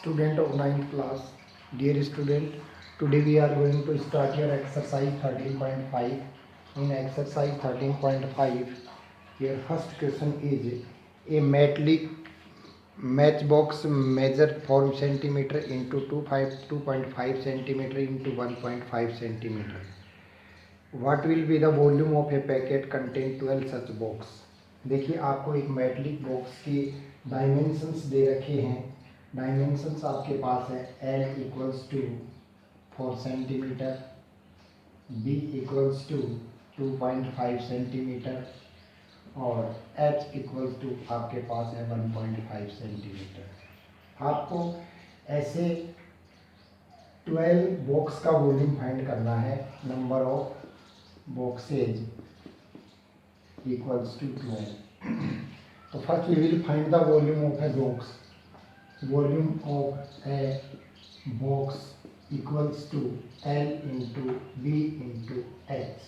Student of 9th class, dear student, today we are going to start your exercise 13.5. In exercise 13.5, your first question is a metallic matchbox measure 4 centimeter into 2.5 centimeter into 1.5 centimeter. What will be the volume of a packet contain 12 such box? देखिए आपको एक metallic box की dimensions दे रखे हैं। Dimensions आपके पास है L equals to 4 centimetre, B equals to 2.5 centimetre और H इक्वल्स टू आपके पास है 1.5 सेंटीमीटर। आपको ऐसे 12 बॉक्स का वॉल्यूम फाइंड करना है। Number of boxes equals to 12. So first we will find the volume of a box. Volume of a box equals to L into B into H.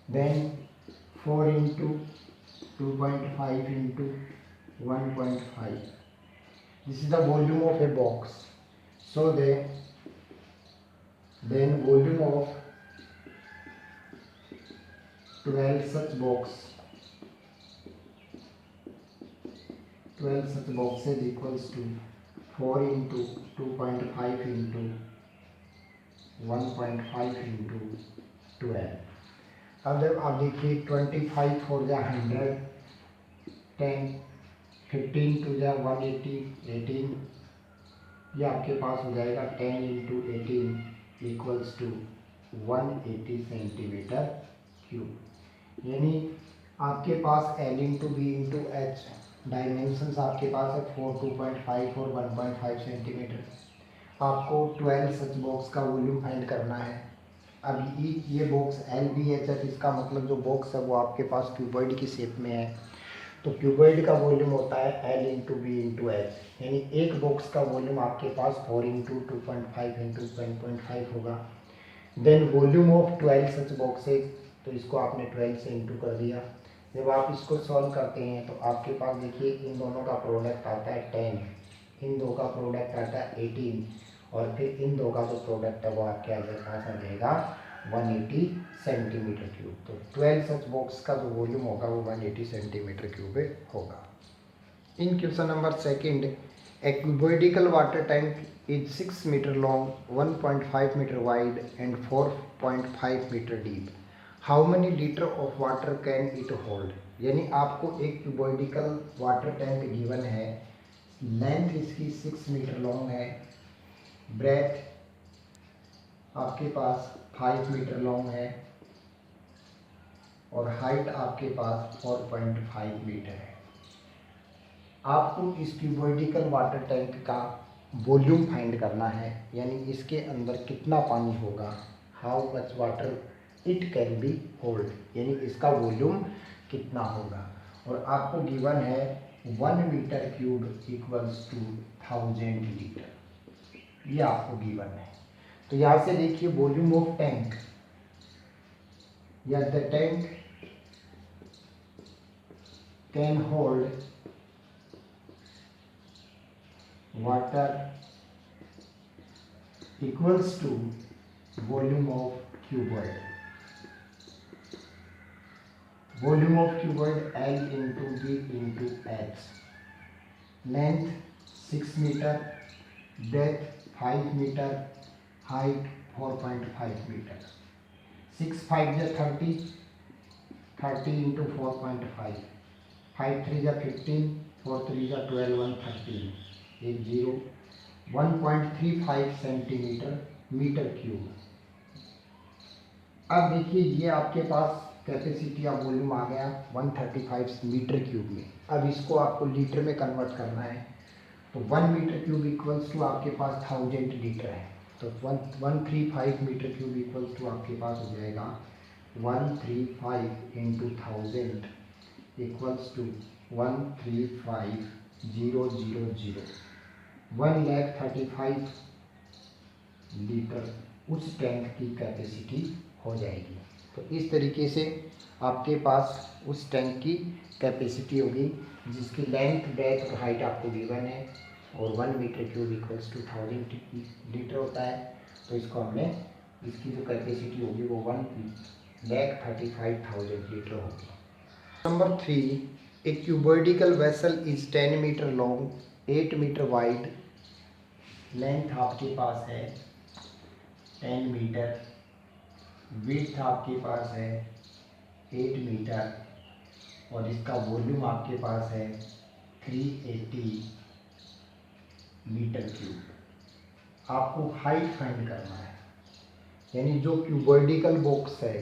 Then 4 into 2.5 into 1.5. This is the volume of a box. So then volume of 12 such boxes equals to 4 into 2.5 into 1.5 into 12. अब जब आप देखिए 25 four जा 100, 10, 15 to जा 180, 18, ये आपके पास हो जाएगा 10 into 18 equals to 180 centimetre cube. यानी आपके पास L into B into H dimensions आपके पास है 4, 2.5 और 1.5 सेंटीमीटर। आपको 12 सच बॉक्स का वॉल्यूम फाइंड करना है। अब ये box L B H F, इसका मतलब जो बॉक्स है वो आपके पास क्यूबॉइड की शेप में है, तो क्यूबॉइड का वॉल्यूम होता है L into B into H. यानी एक बॉक्स का वॉल्यूम आपके पास 4 इंटू 2.5 इंटू 1.5 होगा। Then volume of 12 such boxes, तो इसको आपने 12 से इंटू कर दिया। जब आप इसको सॉल्व करते हैं तो आपके पास देखिए इन दोनों का प्रोडक्ट आता है 10, इन दो का प्रोडक्ट आता है 18 और फिर इन दो का जो प्रोडक्ट है वो आपके पास आ जाएगा 180 सेंटीमीटर क्यूब। तो 12 सच बॉक्स का जो वॉल्यूम होगा वो 180 सेंटीमीटर क्यूब होगा। In question number second, a cuboidal water tank is 6 meter long, 1.5 meter wide and 4.5 meter deep. How many liter of water can it hold? यानी आपको एक क्यूबॉइडिकल वाटर टैंक गिवन है, length इसकी 6 metre long है, breath आपके पास 5 metre long है और height आपके पास 4.5 मीटर है। आपको इस क्यूबॉइडिकल वाटर टैंक का वॉल्यूम फाइंड करना है, यानी इसके अंदर कितना पानी होगा, how much water it can be hold, यानी इसका वॉल्यूम कितना होगा। और आपको गिवन है 1 metre cube equals to 1000 litre, ये आपको गिवन है। तो यहाँ से देखिए वॉल्यूम ऑफ टैंक या the tank can hold water equals to volume of cuboid. Volume of cuboid L into B into H. Length 6 meter, breadth 5 meter, height 4.5 meter. 6 5 is 30, 30 into 4.5, 5 3 is 15, 4 3 is 12, 1 13, 0, 1.35 centimetre metre cube. अब देखिए ये आपके पास capacity of volume आ गया 135 metre cube में। अब इसको आपको litre में कन्वर्ट करना है, तो 1 मीटर क्यूब इक्वल्स टू आपके पास 1000 लीटर है, तो 135 मीटर क्यूब इक्वल्स टू आपके पास हो जाएगा 135 इंटू 1000 इक्वल्स टू 135,000, 1,35,000 लीटर उस टैंक की कैपेसिटी हो जाएगी। तो इस तरीके से आपके पास उस टैंक की कैपेसिटी होगी जिसकी लेंथ, ब्रेथ और हाइट आपको गिवन है। और 1 metre cube equals to 1000 litre होता है। तो इसको हमने, इसकी जो कैपेसिटी होगी वो 1,35,000 लीटर होगी। Number 3, a cuboidical vessel is 10 metre long, 8 metre wide. Length आपके पास है 10 मीटर, विड्थ आपके पास है 8 मीटर और इसका वॉल्यूम आपके पास है 380 मीटर क्यूब। आपको हाइट फाइंड करना है, यानी जो क्यूबॉइडिकल बॉक्स है,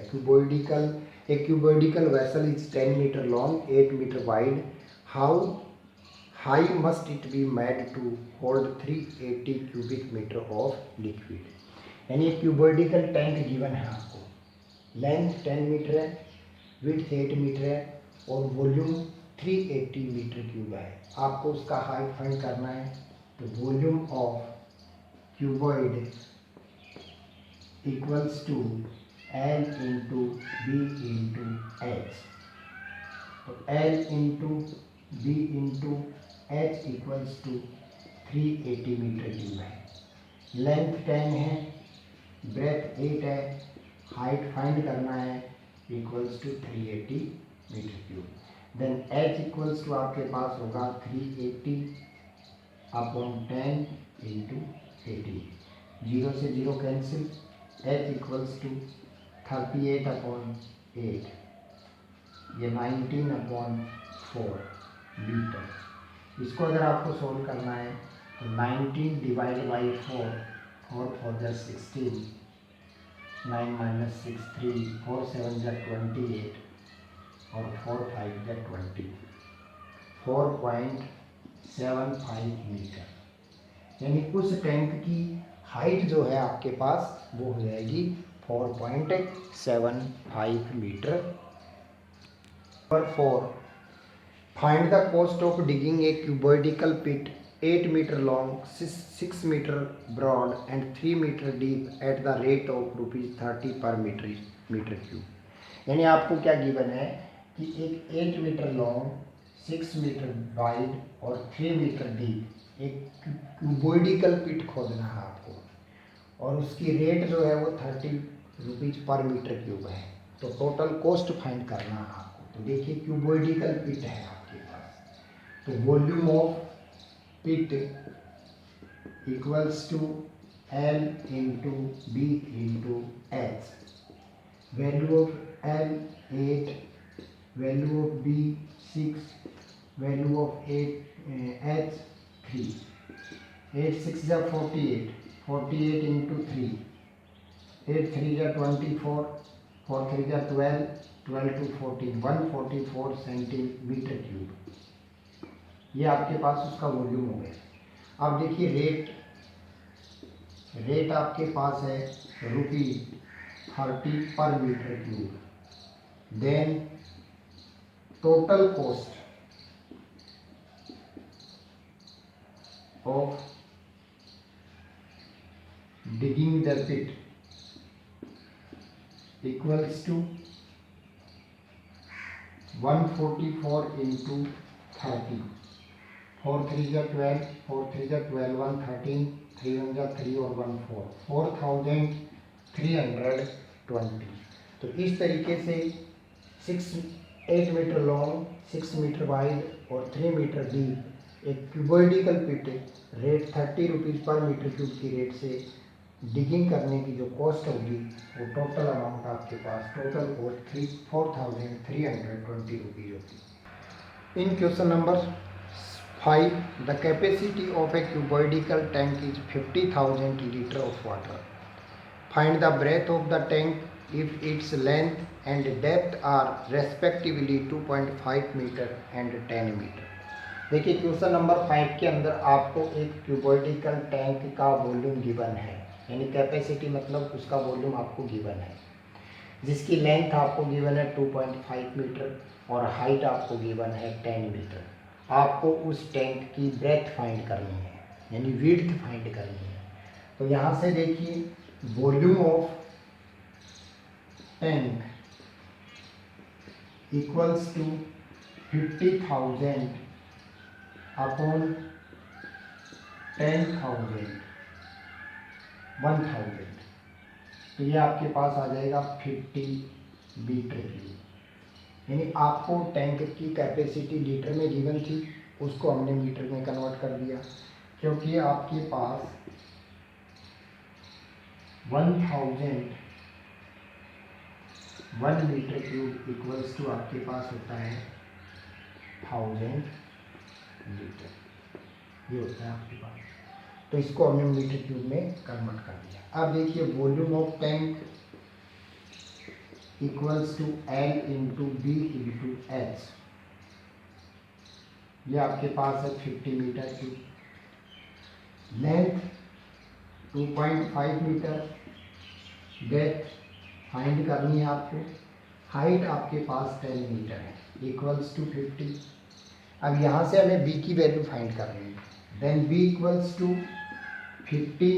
a cuboidical vessel is 10 metre long, 8 metre wide. How high must it be made to hold 380 cubic metre of liquid. यानी एक क्यूबॉइडिकल टैंक गिवन है आपको, लेंथ 10 मीटर है, विड्थ 8 मीटर है और वॉल्यूम 380 मीटर क्यूब है। आपको उसका हाइट फाइंड करना है। तो volume of cuboid equals to L into B into H. तो L into B into H equals to 380 metre cube है। लेंथ 10 है, ब्रेथ 8 है, हाइट फाइंड करना है, equals to 380 metre cube. Then H equals to आपके पास होगा 380 upon 10 into 80, 0 से 0 cancel. H equals to 38 upon 8, ये 19 अपॉन 4 लीटर। इसको अगर आपको सोल्व करना है तो 19 डिवाइड बाई 4, 4 4 जा 16, 9 माइनस 6 3, 4 7 जा 28 और 4 5 जा 20, 4.75 मीटर। यानी उस टैंक की हाइट जो है आपके पास वो हो जाएगी 4.75 metre. Number 4, find the cost of digging a cuboidical pit 8 metre long, 6 metre broad and 3 metre deep at the rate of ₹30 per metre cube. यानी आपको क्या गिवन है कि एक 8 मीटर लॉन्ग, 6 मीटर वाइड और 3 मीटर डीप एक क्यूबॉइडिकल पिट खोदना है आपको, और उसकी रेट जो है वो ₹30 पर मीटर क्यूब है। तो टोटल कॉस्ट फाइंड करना है आपको। तो देखिए क्यूबॉइडिकल पिट है आपके पास, तो volume of pit equals to L into B into H. Value of L 8, value of B 6, value of H 3। 8 6 जा 48, 48 इंटू 3, 8 3 जा 24, 4 3 जा 12, 12 टू 14, 144 सेंटीमीटर क्यूब। ये आपके पास उसका वॉल्यूम हो गया। अब देखिए रेट आपके पास है ₹30 per metre cube. Then total cost of digging the pit equals to 144 into 30, 4 3 जा 12, 4 3 जा 12, 1 13, 3 1 जा 3 और 1 4, 4320। तो इस तरीके से 8 मीटर लॉन्ग, 6 मीटर वाइड और 3 मीटर डीप एक क्यूबॉइडिकल पिट रेट ₹30 पर मीटर क्यूब की रेट से डिगिंग करने की जो कॉस्ट होगी वो टोटल अमाउंट आपके पास, टोटल कॉस्ट 4320 रुपीज़ होगी। In question number 5, the capacity of a cuboidical tank is 50,000 litre of water. Find the breadth of the tank if its length and depth are respectively 2.5 metre and 10 metre. देखिए question number 5 के अंदर आपको एक cuboidical tank का volume given है, यानी capacity मतलब उसका वॉल्यूम आपको गिवन है, जिसकी लेंथ आपको गिवन है 2.5 मीटर और हाइट आपको गिवन है 10 मीटर। आपको उस टैंक की ब्रेथ फाइंड करनी है, यानी विड्थ फाइंड करनी है। तो यहाँ से देखिए volume of tank equals to 50,000 upon 10,000 1000, तो ये आपके पास आ जाएगा 50 लीटर क्यूब। यानी आपको टैंक की कैपेसिटी लीटर में गिवन थी, उसको हमने मीटर में कन्वर्ट कर दिया, क्योंकि आपके पास 1000 1 मीटर क्यूब इक्वल्स टू आपके पास होता है 1000 लीटर, ये होता है आपके पास। तो इसको हमने मीटर क्यूब में कन्वर्ट कर दिया। अब देखिए volume of tank equals to L into B into H, ये आपके पास है 50 metre cube, length 2.5 metre, depth find करनी है आपको, हाइट आपके पास 10 मीटर है, इक्वल्स टू 50। अब यहाँ से हमें b की वैल्यू फाइंड करनी है, then b equals to 50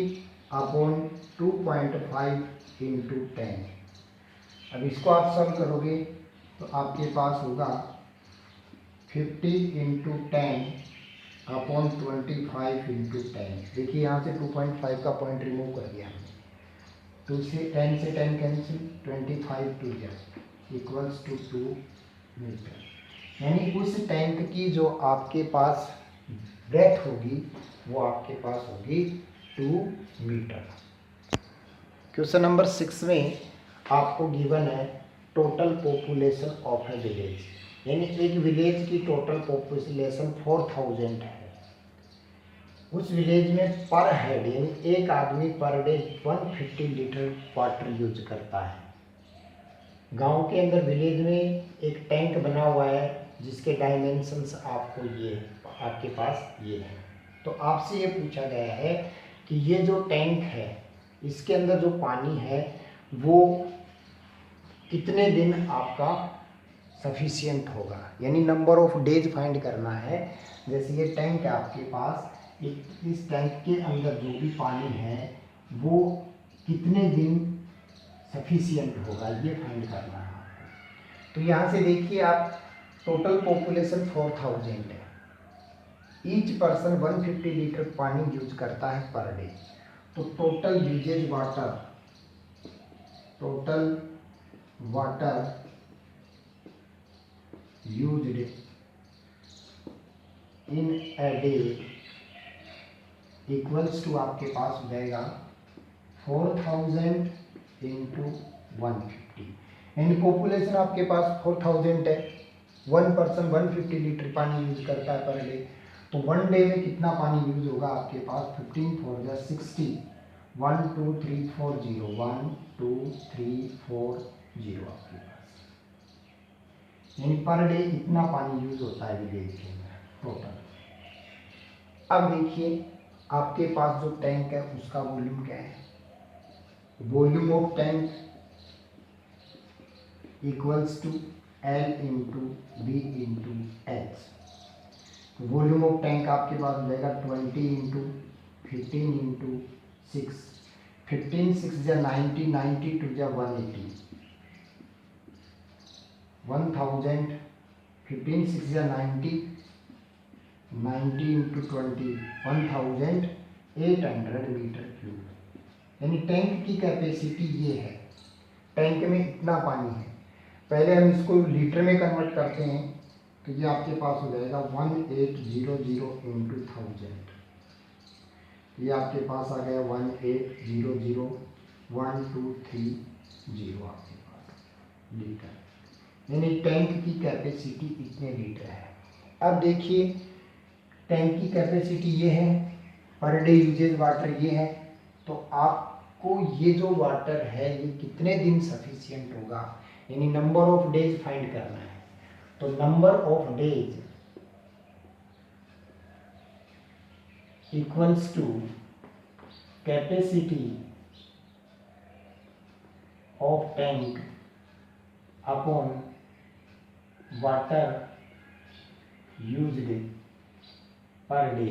upon 2.5 into 10। अब इसको आप सॉल्व करोगे तो आपके पास होगा 50 इंटू 10 अपॉन 25 इंटू 10। देखिए यहाँ से 2.5 का पॉइंट रिमूव कर दिया हमने, 2 से 10 से 10 कैंसिल, 25 टू जा इक्वल्स टू 2 मीटर। यानी उस टैंक की जो आपके पास ब्रेथ होगी वो आपके पास होगी 2 मीटर। क्वेश्चन नंबर 6 में आपको गिवन है total population of A village, यानी एक विलेज की टोटल पॉपुलेशन 4000 है। उस विलेज में पर हेड यानी एक आदमी per day 150 litre water use करता है। गांव के अंदर विलेज में एक टैंक बना हुआ है जिसके डायमेंशंस आपको ये आपके पास ये है। तो आपसे ये पूछा गया है कि ये जो टैंक है इसके अंदर जो पानी है वो कितने दिन आपका सफिशिएंट होगा, यानी नंबर ऑफ डेज फाइंड करना है। जैसे ये टैंक है आपके पास, इस टैंक के अंदर जो भी पानी है वो कितने दिन सफिशिएंट होगा ये फाइंड करना है आपको। तो यहाँ से देखिए आप टोटल पॉपुलेशन 4000 है, ईच पर्सन 150 लीटर पानी यूज करता है पर डे। तो total usages water used in a day equals to आपके पास हो जाएगा 4000 इंटू 150, यानी पॉपुलेशन आपके पास 4000 है, 1 पर्सन 150 लीटर पानी यूज करता है पर डे। तो 1 डे में कितना पानी यूज होगा आपके पास, 15 4 जा 60, 1 2 3 4 0, 1 2 3 4 0 आपके पास, यानी पर डे इतना पानी यूज होता है विलेज के अंदर टोटल। अब देखिए आपके पास जो टैंक है उसका वॉल्यूम क्या है, volume of tank equals to L into B into H. Volume of tank आपके पास हो जाएगा 20 इंटू 15 इंटू 6, 15 6 जा 90, 90 2 जा 180, 1000, 15 6 जा 90, 90 इंटू 20, 1800 मीटर क्यूब। यानी टैंक की कैपेसिटी ये है, टैंक में इतना पानी है। पहले हम इसको लीटर में कन्वर्ट करते हैं तो ये आपके पास हो जाएगा 1800 इंटू 1000, ये आपके पास आ गया 1800 1230 आपके पास लीटर, यानी टैंक की कैपेसिटी इतने लीटर है। अब देखिए टैंक की कैपेसिटी ये है, पर डे यूजेज वाटर ये है, तो आपको ये जो वाटर है ये कितने दिन सफिशिएंट होगा, यानी नंबर ऑफ डेज फाइंड करना है। तो number of days equals to capacity of tank upon water used per day.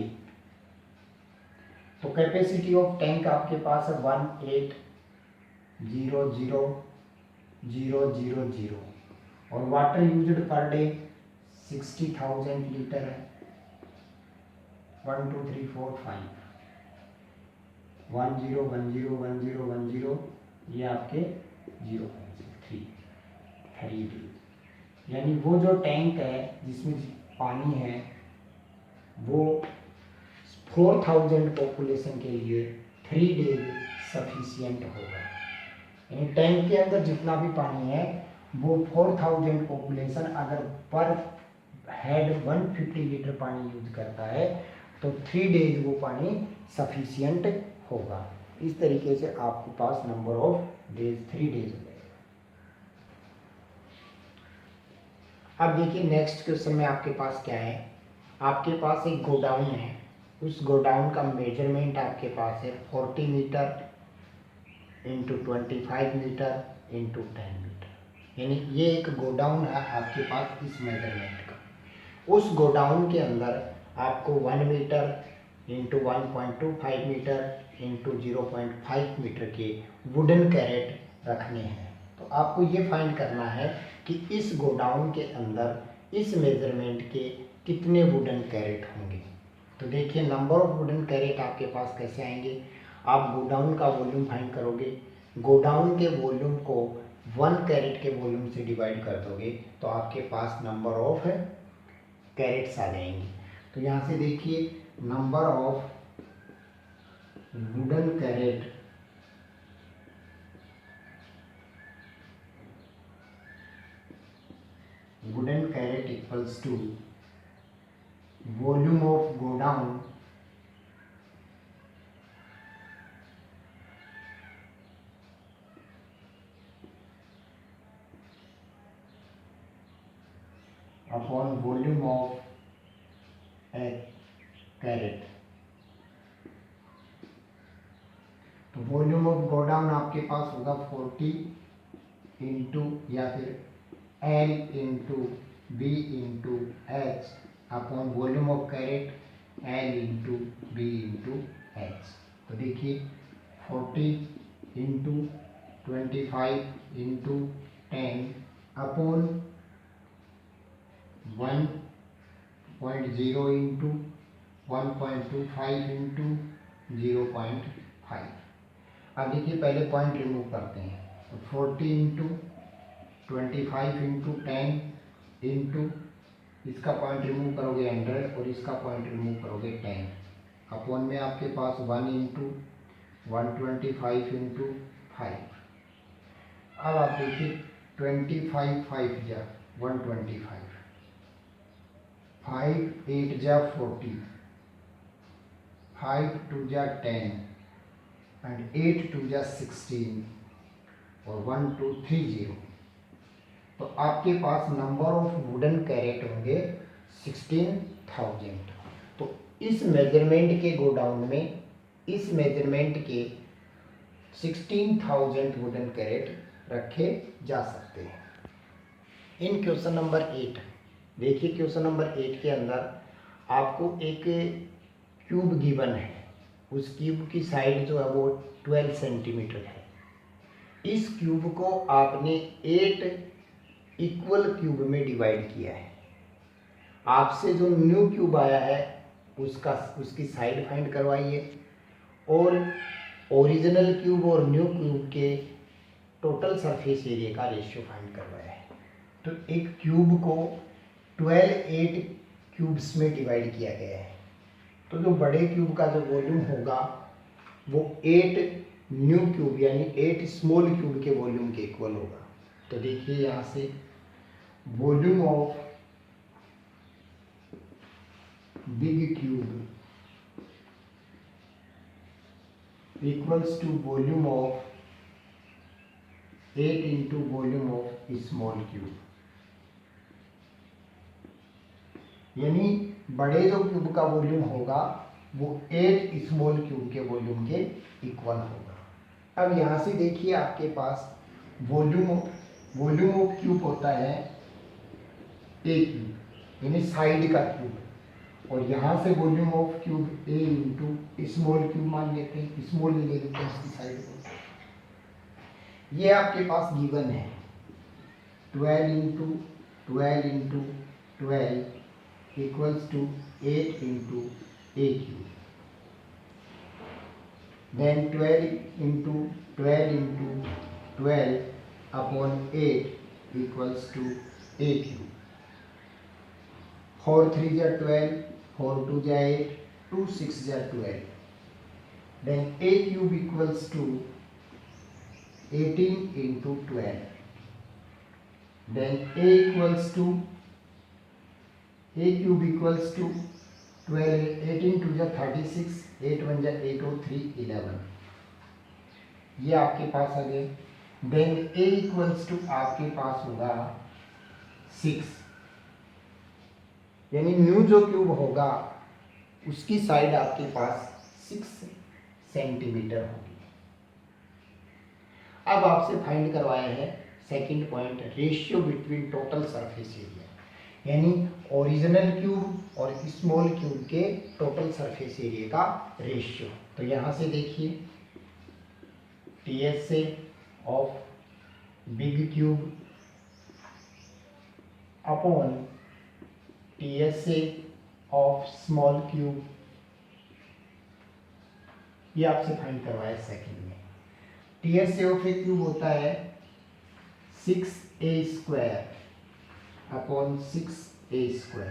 तो कैपेसिटी ऑफ टैंक आपके पास है 1800,000 और water used per day 60,000 litre है, 1 2 3 4 5। 10 ये आपके 0.3 यानी वो जो टैंक है जिसमें पानी है वो 4000 पॉपुलेशन के लिए 3 डेज सफिशियंट होगा। यानी टैंक के अंदर जितना भी पानी है वो 4000 पॉपुलेशन अगर पर हेड 150 लीटर पानी यूज करता है तो 3 डेज वो पानी सफिशियंट होगा। इस तरीके से आपके पास नंबर ऑफ डेज 3 डेज हो जाएगा। अब देखिए नेक्स्ट क्वेश्चन में आपके पास क्या है, आपके पास एक गोडाउन है, उस गोडाउन का मेजरमेंट आपके पास है 40 metre into 25 metre into 10 metre. यानी ये एक गोडाउन है आपके पास इस मेजरमेंट का। उस गोडाउन के अंदर आपको 1 metre into 1.25 metre into 0.5 metre के वुडन कैरेट रखने हैं। तो आपको ये फाइंड करना है कि इस गोडाउन के अंदर इस मेजरमेंट के कितने वुडन कैरेट होंगे। तो देखिए नंबर ऑफ वुडन कैरेट आपके पास कैसे आएंगे, आप गोडाउन का वॉल्यूम फाइंड करोगे, गोडाउन के वॉल्यूम को 1 कैरेट के वॉल्यूम से डिवाइड कर दोगे तो आपके पास नंबर ऑफ कैरेट्स आ जाएंगे। तो यहाँ से देखिए number of wooden crate equals to volume of godown upon volume of a crate. तो वॉल्यूम ऑफ गोडाउन आपके पास होगा 40 इंटू या फिर L into B into H upon volume of crate L into B into H। तो देखिए 40 into 25 into 10 upon 1.0 into 1.25 into 0.5। अब देखिए पहले पॉइंट रिमूव करते हैं। तो 40 इंटू 25 इंटू 10 इंटू इसका पॉइंट रिमूव करोगे 100 और इसका पॉइंट रिमूव करोगे 10 अपॉन में आपके पास 1 इंटू 125 इंटू 5। अब आप देखिए 25 5 जा 125, 5 8 जा 40, 5 2 जा 10 एंड 8 2 जा 16 और 1 2 3 0। तो आपके पास नंबर ऑफ वुडन कैरेट होंगे 16,000। तो इस मेजरमेंट के गोडाउन में इस मेजरमेंट के 16,000 वुडन कैरेट रखे जा सकते हैं। इन क्वेश्चन नंबर 8 देखिए, क्वेश्चन नंबर 8 के अंदर आपको एक क्यूब गिवन है, उस क्यूब की साइड जो है वो 12 सेंटीमीटर है। इस क्यूब को आपने 8 इक्वल क्यूब में डिवाइड किया है। आपसे जो न्यू क्यूब आया है उसकी साइड फाइंड करवाइए और ओरिजिनल क्यूब और न्यू क्यूब के टोटल सरफेस एरिया का रेशियो फाइंड करवाया है। तो एक क्यूब को 12 8 क्यूब्स में डिवाइड किया गया है। तो जो बड़े क्यूब का जो वॉल्यूम होगा वो 8 न्यू क्यूब यानी 8 स्मॉल क्यूब के वॉल्यूम के इक्वल होगा। तो देखिए यहाँ से volume of big cube equals to volume of 8 into volume of small cube. यानी बड़े जो क्यूब का वॉल्यूम होगा वो 8 स्मॉल क्यूब के वॉल्यूम के इक्वल होगा। अब यहाँ से देखिए आपके पास वॉल्यूम ऑफ क्यूब होता है ए क्यूब यानी साइड का क्यूब, और यहाँ से volume of cube A into small cube मान लेते हैं, स्मॉल ले लेते हैं इसकी साइड को। ये आपके पास गिवन है 12 into 12 into 12 equals to 8 into a cube. Then 12 into 12 upon 8 equals to a cube. 4 3 जा 12, 4 2 जा 8, 2 6 जा 12. Then a cube equals to 18 into 12. Then a cube equals to 12, 18 2 जा 36, 8 1 जा 8 और 3 11. ये आपके पास आ गए. देन a इक्वल्स टू आपके पास होगा 6, यानी न्यू जो क्यूब होगा उसकी साइड आपके पास 6 सेंटीमीटर होगी. अब आपसे फाइंड करवाया है second point, ratio between total surface area, यानी ओरिजिनल क्यूब और स्मॉल क्यूब के टोटल सरफेस एरिया का रेशियो. तो यहाँ से देखिए TSA of big cube upon TSA of small cube, ये आपसे फाइंड करवाया सेकंड में. TSA ऑफ ए क्यूब होता है 6a² अपॉन 6a².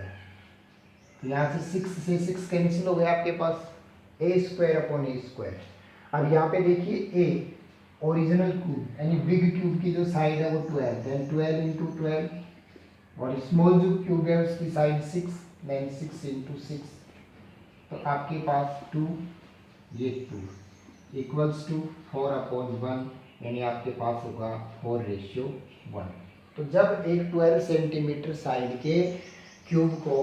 तो यहाँ से 6 से 6 कैंसिल हो गया आपके पास, a² अपॉन a². अब यहाँ पे देखिए a ओरिजिनल क्यूब यानी बिग क्यूब की जो साइड है वो 12, देन 12 into 12, और स्मॉल जो क्यूब है उसकी साइड 6, देन 6 into 6. तो आपके पास 2 ये 2 इक्वल्स टू 4/1, यानी आपके पास होगा 4:1. तो जब एक 12 सेंटीमीटर साइड के क्यूब को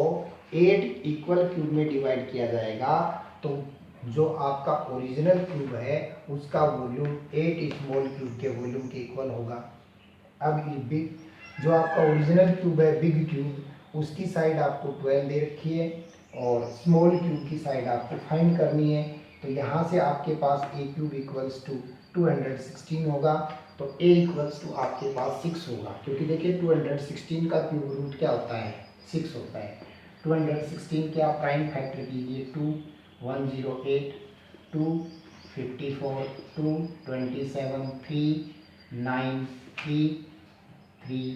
8 इक्वल क्यूब में डिवाइड किया जाएगा तो जो आपका ओरिजिनल क्यूब है उसका वॉल्यूम 8 स्मॉल क्यूब के वॉल्यूम के इक्वल होगा. अब ये बिग जो आपका ओरिजिनल क्यूब है बिग क्यूब उसकी साइड आपको 12 दे रखी है और स्मॉल क्यूब की साइड आपको फाइंड करनी है. तो यहाँ से आपके पास a क्यूब इक्वल्स टू 216 होगा. तो a इक्वल्स टू आपके पास 6 होगा, क्योंकि देखिए 216 का क्यूब रूट क्या होता है 6 होता है. 216 के आप प्राइम फैक्टर कीजिए 2 108 2 54 2 27 3 9 3 3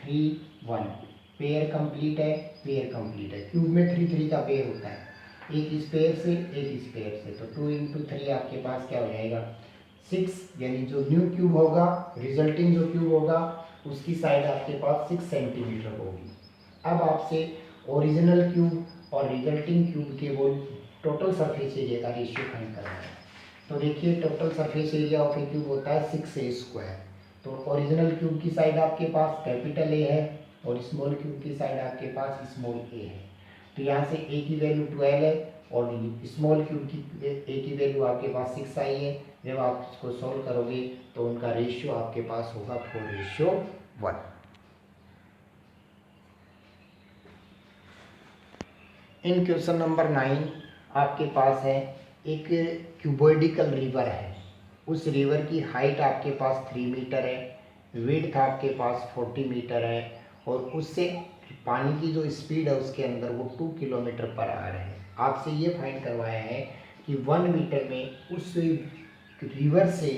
3 1. पेयर कंप्लीट है, पेयर कंप्लीट है. क्यूब में 3 3 का पेयर होता है, एक इस पेयर से एक इस पेयर से. तो 2 into 3 आपके पास क्या हो जाएगा 6, यानी जो न्यू क्यूब होगा रिजल्टिंग जो क्यूब होगा उसकी साइड आपके पास 6 सेंटीमीटर होगी. अब आपसे ओरिजिनल क्यूब और रिजल्टिंग क्यूब के वो टोटल सरफेस एरिया का रेशियो फाइंड करना है. तो देखिए total surface area of A cube होता है 6a². तो ओरिजिनल क्यूब की साइड आपके पास कैपिटल A है और स्मॉल क्यूब की साइड आपके पास स्मॉल a है. तो यहाँ से a की वैल्यू 12 है और स्मॉल क्यूब की a की वैल्यू आपके पास 6 आई है. जब आप इसको सॉल्व करोगे तो उनका रेशियो आपके पास होगा 4:1. इन क्वेश्चन नंबर 9 आपके पास है एक क्यूबॉइडिकल रिवर है. उस रिवर की हाइट आपके पास 3 मीटर है, विड्थ आपके पास 40 मीटर है और उससे पानी की जो स्पीड है उसके अंदर वो 2 किलोमीटर पर आवर है. आपसे ये फाइंड करवाया है कि 1 मीटर में उस रिवर से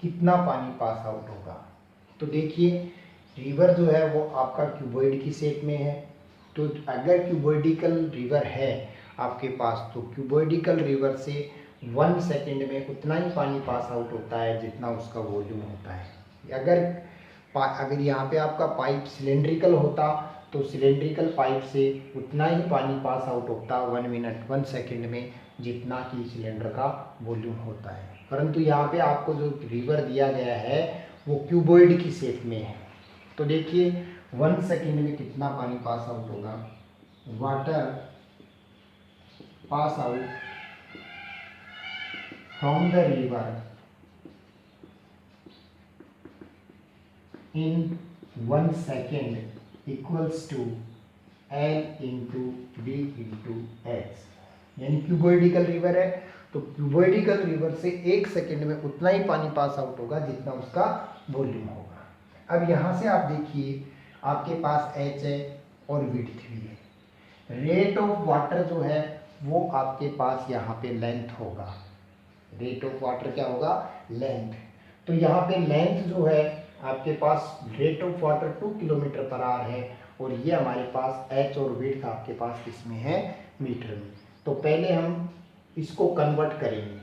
कितना पानी पास आउट होगा. तो देखिए रिवर जो है वो आपका क्यूबॉइड की शेप में है. तो अगर क्यूबॉइडिकल रिवर है आपके पास तो क्यूबॉइडिकल रिवर से 1 सेकंड में उतना ही पानी पास आउट होता है जितना उसका वॉल्यूम होता है. अगर यहाँ पे आपका पाइप सिलेंड्रिकल होता तो सिलेंड्रिकल पाइप से उतना ही पानी पास आउट होता 1 सेकंड में जितना कि सिलेंडर का वॉल्यूम होता है. परंतु यहाँ पे आपको जो रिवर दिया गया है वो क्यूबॉइड की शेप में है. तो देखिए 1 सेकंड में कितना पानी पास आउट होगा. Water pass out from the river in 1 second equals to L into B into H. यानी क्यूबॉइडिकल रिवर है तो क्यूबॉइडिकल रिवर से 1 सेकंड में उतना ही पानी पास आउट होगा जितना उसका वॉल्यूम होगा. अब यहाँ से आप देखिए आपके पास H है और विड्थ भी है. रेट ऑफ वाटर जो है वो आपके पास यहाँ पे लेंथ होगा. रेट ऑफ वाटर क्या होगा, लेंथ। तो यहाँ पे लेंथ जो है आपके पास, rate of water 2 kilometre per hour है, और ये हमारे पास एच और विड्थ आपके पास किसमें है, मीटर में। तो पहले हम इसको कन्वर्ट करेंगे।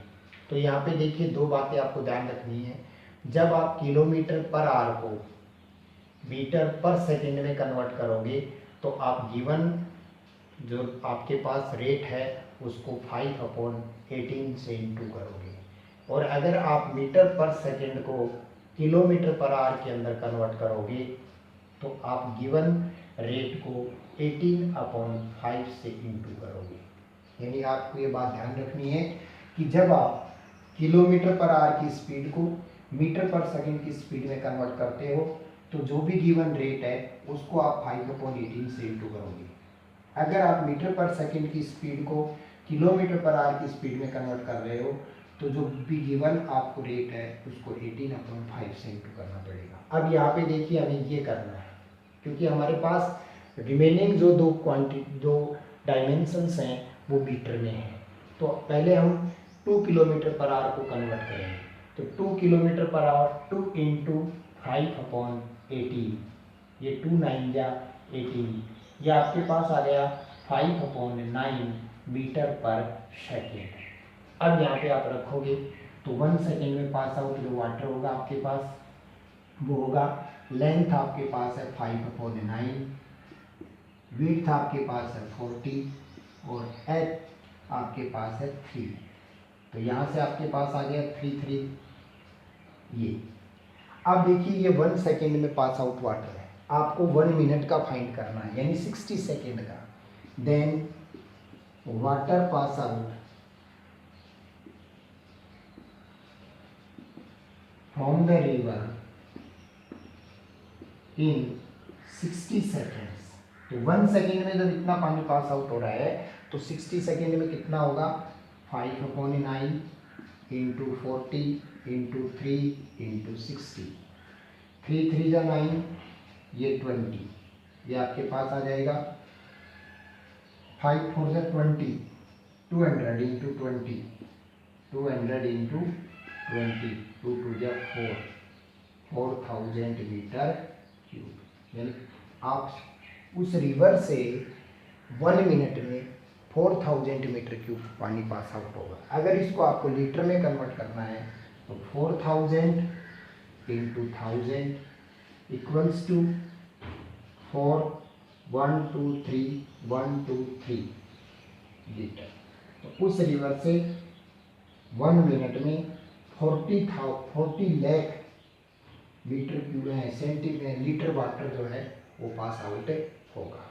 तो यहाँ पे देखिए दो बातें आपको ध्यान रखनी है। जब आप किलोमीटर पर आवर को मीटर पर सेकंड में कन्वर्ट करोगे तो आप गिवन जो आपके पास रेट है उसको 5/18 से इंटू करोगे, और अगर आप मीटर पर सेकंड को किलोमीटर पर आवर के अंदर कन्वर्ट करोगे तो आप गिवन रेट को 18/5 से इंटू करोगे। यानी आपको ये बात ध्यान रखनी है कि जब आप किलोमीटर पर आवर की स्पीड को मीटर पर सेकंड की स्पीड में कन्वर्ट करते हो तो जो भी गिवन रेट है उसको आप 5/18 से इंटू करोगे। अगर आप मीटर पर सेकंड की स्पीड को किलोमीटर पर आवर की स्पीड में कन्वर्ट कर रहे हो तो जो भी गिवन आपको रेट है उसको 18/5 से इंटू करना पड़ेगा। अब यहाँ पे देखिए हमें ये करना है क्योंकि हमारे पास रिमेनिंग जो दो डायमेंशंस हैं वो मीटर में है। तो पहले हम 2 किलोमीटर पर आवर को कन्वर्ट करेंगे। तो 2 किलोमीटर पर आवर 2 इंटू 5/18, ये 2 9 जा 18, ये आपके पास आ गया 5/9 मीटर पर सेकेंड। अब यहाँ पे आप रखोगे तो 1 सेकेंड में पास आउट जो वाटर होगा आपके पास वो होगा, लेंथ आपके पास है 5/9, विड्थ आपके पास है 40 और एच आपके पास है 3। तो यहाँ से आपके पास आ गया 3 ये। अब देखिए ये 1 सेकेंड में पास आउट वाटर है, आपको 1 मिनट का फाइंड करना है यानी 60 सेकेंड का। Then water pass out from the river in 60 seconds. तो 1 सेकेंड में जब इतना पानी पास आउट हो रहा है तो 60 सेकेंड में कितना होगा, 5/9 इंटू 40 इंटू 3 इंटू 60, 3 3 जा 9, ये 20, ये आपके पास आ जाएगा 5 4 जा 20, 200 इंटू 20, 200 इंटू 20, 2 2 जा 4, 4000 मीटर क्यूब। यानी आप उस रिवर से 1 मिनट में 4000 मीटर क्यूब पानी पास आउट होगा। अगर इसको आपको लीटर में कन्वर्ट करना है तो 4000 इंटू 1000 इक्वल्स टू 4 1 2 3 1 2 3 लीटर। तो उस रिवर से 1 मिनट में 40 लाख मीटर क्यूब है लीटर वाटर जो है वो पास आउट होगा।